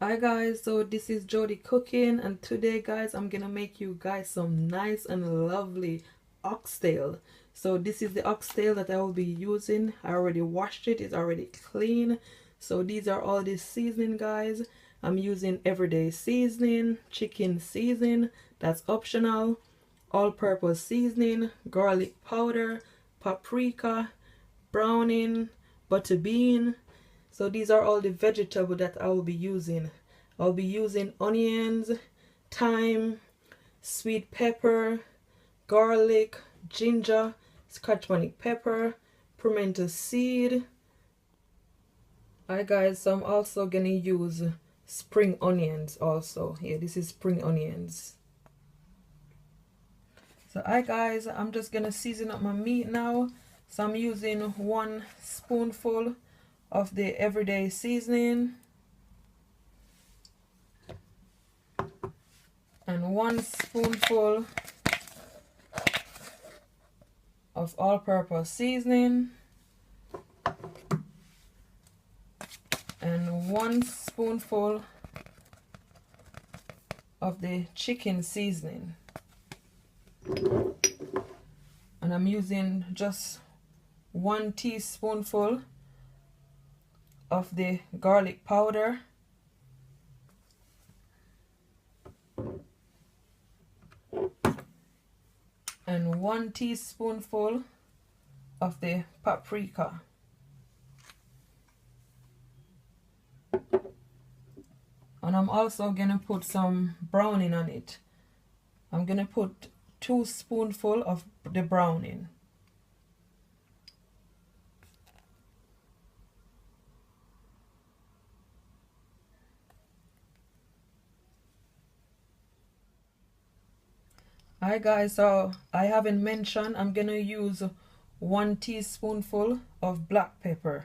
Hi guys, so this is Jody cooking, and today guys I'm gonna make you guys some nice and lovely oxtail. So this is the oxtail that I will be using. I already washed it, it's already clean. So these are all the seasoning guys. I'm using everyday seasoning, chicken seasoning, that's optional, all-purpose seasoning, garlic powder, paprika, browning, butter bean. So these are all the vegetables that I will be using. I'll be using onions, thyme, sweet pepper, garlic, ginger, scotch bonnet pepper, pimento seed. Alright guys, so I'm also gonna use spring onions also. Yeah, this is spring onions. So alright guys, I'm just gonna season up my meat now. So I'm using 1 spoonful of the everyday seasoning and 1 spoonful of all-purpose seasoning and 1 spoonful of the chicken seasoning, and I'm using just 1 teaspoonful of the garlic powder and 1 teaspoonful of the paprika. And I'm also gonna put some browning on it. I'm gonna put 2 spoonful of the browning. Alright guys, so I haven't mentioned I'm gonna use 1 teaspoonful of black pepper.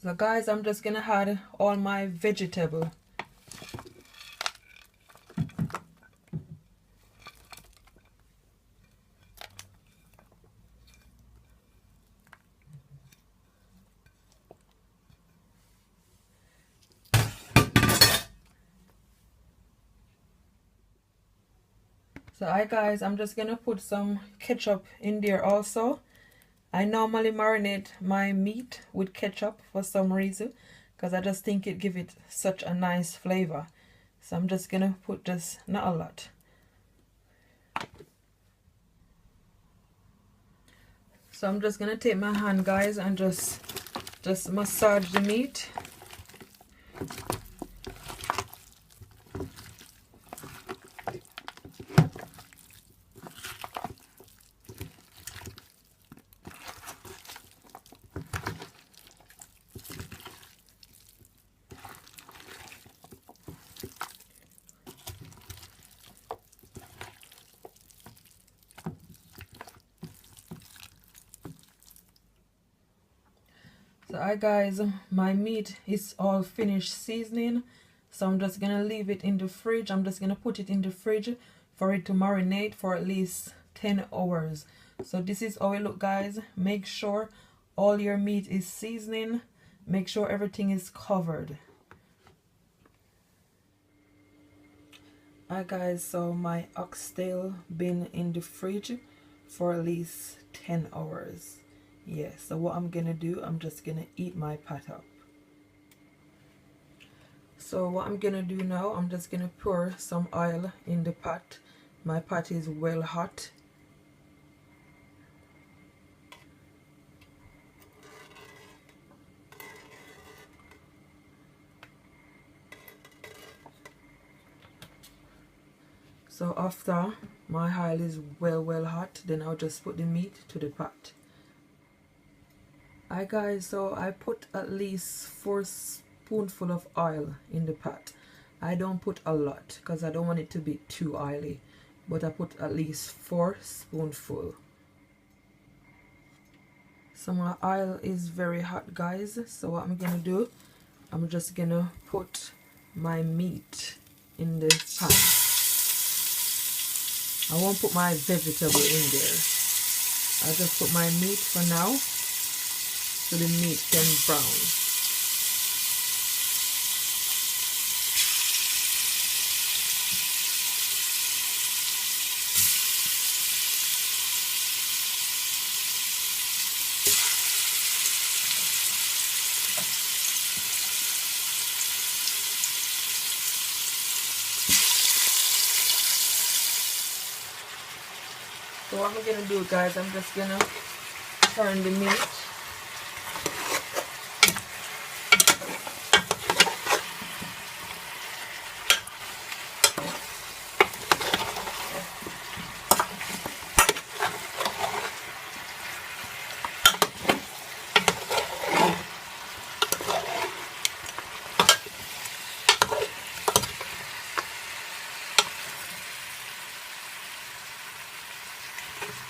So guys, I'm just gonna add all my vegetable. So alright guys, I'm just gonna put some ketchup in there also. I normally marinate my meat with ketchup for some reason, because I just think it gives it such a nice flavor. So I'm just gonna put just not a lot. So I'm just gonna take my hand guys and just massage the meat. So alright guys, my meat is all finished seasoning, so I'm just gonna leave it in the fridge. I'm just gonna put it in the fridge for it to marinate for at least 10 hours. So this is how it look guys. Make sure all your meat is seasoning, make sure everything is covered. Alright guys, so my oxtail been in the fridge for at least 10 hours. Yeah, so what I'm gonna do, I'm just gonna eat my pot up. So what I'm gonna do now, I'm just gonna pour some oil in the pot. My pot is well hot. So after my oil is well hot, then I'll just put the meat to the pot. Alright guys, so I put at least 4 spoonful of oil in the pot. I don't put a lot because I don't want it to be too oily, but I put at least 4 spoonful. So my oil is very hot guys, so what I'm gonna do, I'm just gonna put my meat in the pot. I won't put my vegetable in there. I'll just put my meat for now so the meat can brown. So what I'm gonna do, guys, I'm just gonna turn the meat.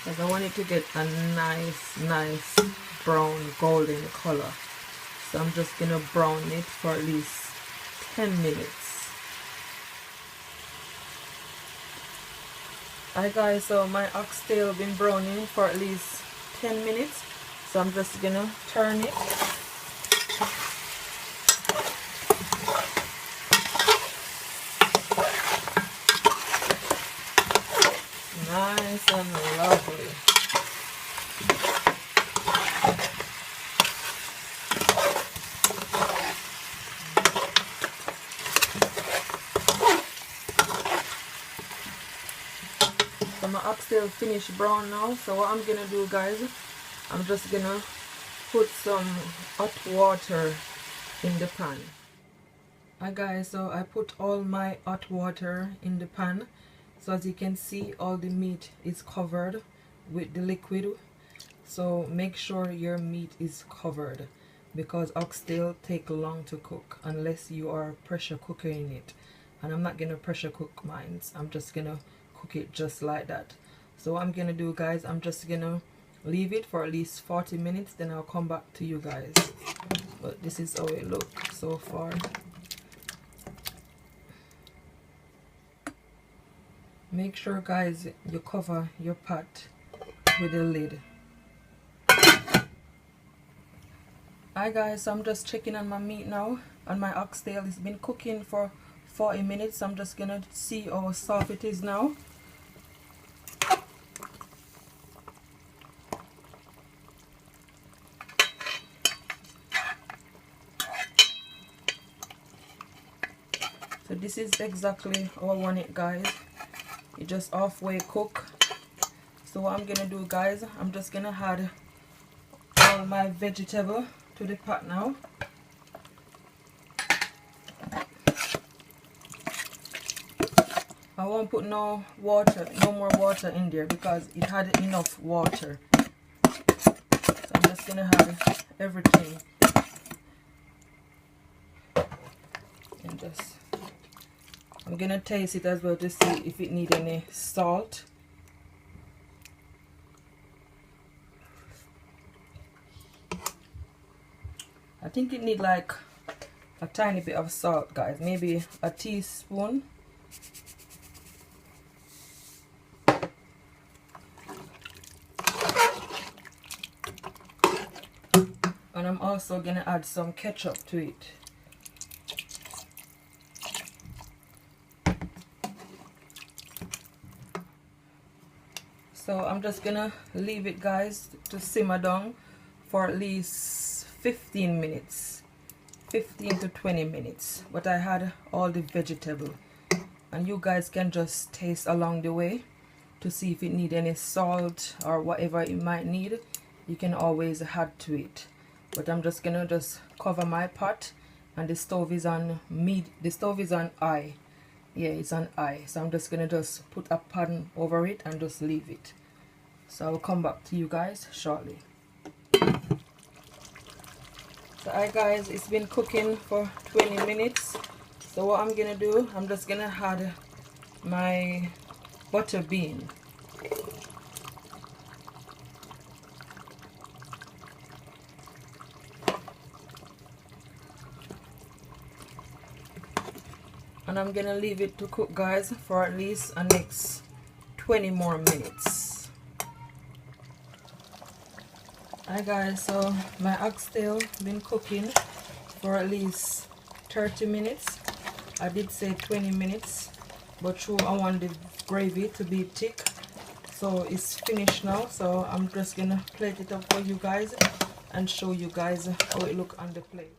Because I want it to get a nice brown golden color. So I'm just gonna brown it for at least 10 minutes. Alright guys, so my oxtail been browning for at least 10 minutes. So I'm just gonna turn it. Nice and lovely. So my oxtail finished brown now. So what I'm gonna do, guys, I'm just gonna put some hot water in the pan. Alright guys, so I put all my hot water in the pan. So as you can see, all the meat is covered with the liquid. So make sure your meat is covered, because oxtail take long to cook unless you are pressure cooking it. And I'm not gonna pressure cook mine. I'm just gonna cook it just like that. So what I'm gonna do, guys, I'm just gonna leave it for at least 40 minutes, then I'll come back to you guys. But this is how it looks so far. Make sure, guys, you cover your pot with a lid. Hi guys, so I'm just checking on my meat now, and my oxtail has been cooking for 40 minutes. I'm just gonna see how soft it is now. So this is exactly how I want it, guys. It just halfway cook. So what I'm gonna do, guys, I'm just gonna add all my vegetable to the pot now. I won't put no more water in there, because it had enough water. So I'm just gonna add everything and just, I'm gonna taste it as well to see if it needs any salt. I think it needs like a tiny bit of salt, guys, maybe a teaspoon. And I'm also gonna add some ketchup to it. So I'm just gonna leave it, guys, to simmer down for at least 15 minutes, 15 to 20 minutes. But I had all the vegetable, and you guys can just taste along the way to see if it need any salt or whatever it might need. You can always add to it. But I'm just gonna cover my pot, and the stove is on high. Yeah, it's on high. So I'm just gonna put a pan over it and just leave it. So I'll come back to you guys shortly. So hi guys, it's been cooking for 20 minutes. So what I'm gonna do, I'm just gonna add my butter bean. And I'm gonna leave it to cook, guys, for at least a next 20 more minutes. Hi guys, so my oxtail been cooking for at least 30 minutes. I did say 20 minutes, but true, I want the gravy to be thick. So it's finished now, so I'm just gonna plate it up for you guys and show you guys how it look on the plate.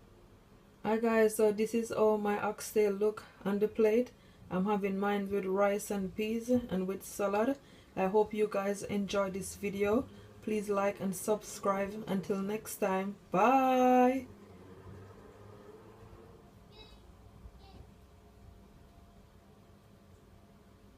Hi guys, so this is how my oxtail look on the plate. I'm having mine with rice and peas and with salad. I hope you guys enjoyed this video. Please like and subscribe. Until next time, bye.